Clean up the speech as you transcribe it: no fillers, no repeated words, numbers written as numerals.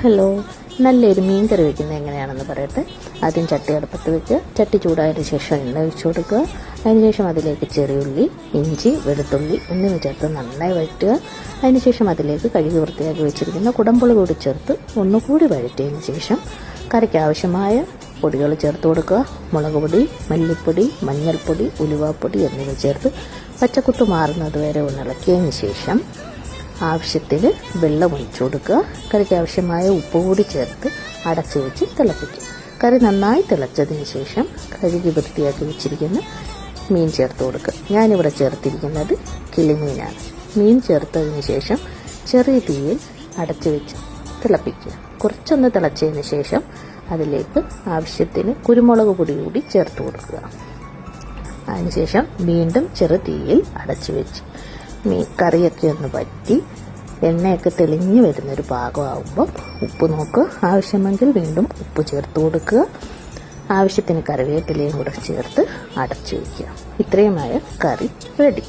Hello, നല്ലൊരു മീൻ കറി വയ്ക്കുന്നത് എങ്ങനെയാണെന്ന് പറയട്ടെ. ആദ്യം ചട്ടി അടുപ്പത്ത് വെച്ച് ചട്ടി ചൂടായതിനു ശേഷം എണ്ണ ഒഴിച്ചു കൊടുക്കുക. അതിനുശേഷം അതിലേക്ക് ചെറിയുള്ളി, ഇഞ്ചി, വെളുത്തുള്ളി എന്നിവ ചേർത്ത് നന്നായി വഴറ്റുക. അതിനുശേഷം അതിലേക്ക് കഴുകി വൃത്തിയാക്കി വെച്ചിരിക്കുന്ന കുടംപുളി കൂടി ചേർത്ത് ഒന്നുകൂടി വഴറ്റിയതിന് ശേഷം കറിക്ക് ആവശ്യമായ പൊടികൾ ചേർത്ത് കൊടുക്കുക. മുളക് പൊടി, മല്ലിപ്പൊടി, മഞ്ഞൾപ്പൊടി, ഉലുവാപ്പൊടി എന്നിവ ചേർത്ത് പച്ചക്കുത്ത് മാറുന്നത് വരെ ഇളക്കിയതിന് ശേഷം ആവശ്യത്തിന് വെള്ളം ഒഴിച്ചു കൊടുക്കുക. കറിക്ക് ആവശ്യമായ ഉപ്പ് കൂടി ചേർത്ത് അടച്ചു വെച്ച് തിളപ്പിക്കുക. കറി നന്നായി തിളച്ചതിന് ശേഷം കഴുകി വൃത്തിയാക്കി വെച്ചിരിക്കുന്ന മീൻ ചേർത്ത് കൊടുക്കുക. ഞാനിവിടെ ചേർത്തിരിക്കുന്നത് കിളിമീനാണ്. മീൻ ചേർത്തതിന് ശേഷം ചെറിയ തീയിൽ അടച്ചു വെച്ച് തിളപ്പിക്കുക. കുറച്ചൊന്ന് തിളച്ചതിന് ശേഷം അതിലേക്ക് ആവശ്യത്തിന് കുരുമുളക് പൊടി കൂടി ചേർത്ത് കൊടുക്കുക. അതിനുശേഷം വീണ്ടും ചെറു തീയിൽ അടച്ചു വെച്ച് കറിയൊക്കെ ഒന്ന് വറ്റി എണ്ണയൊക്കെ തെളിഞ്ഞു വരുന്നൊരു പാകമാകുമ്പോൾ ഉപ്പ് നോക്കുക. ആവശ്യമെങ്കിൽ വീണ്ടും ഉപ്പ് ചേർത്ത് കൊടുക്കുക. ആവശ്യത്തിന് കറിവേപ്പിലയും കൂടെ ചേർത്ത് അടച്ചു വയ്ക്കുക. ഇത്രയുമായ കറി റെഡി.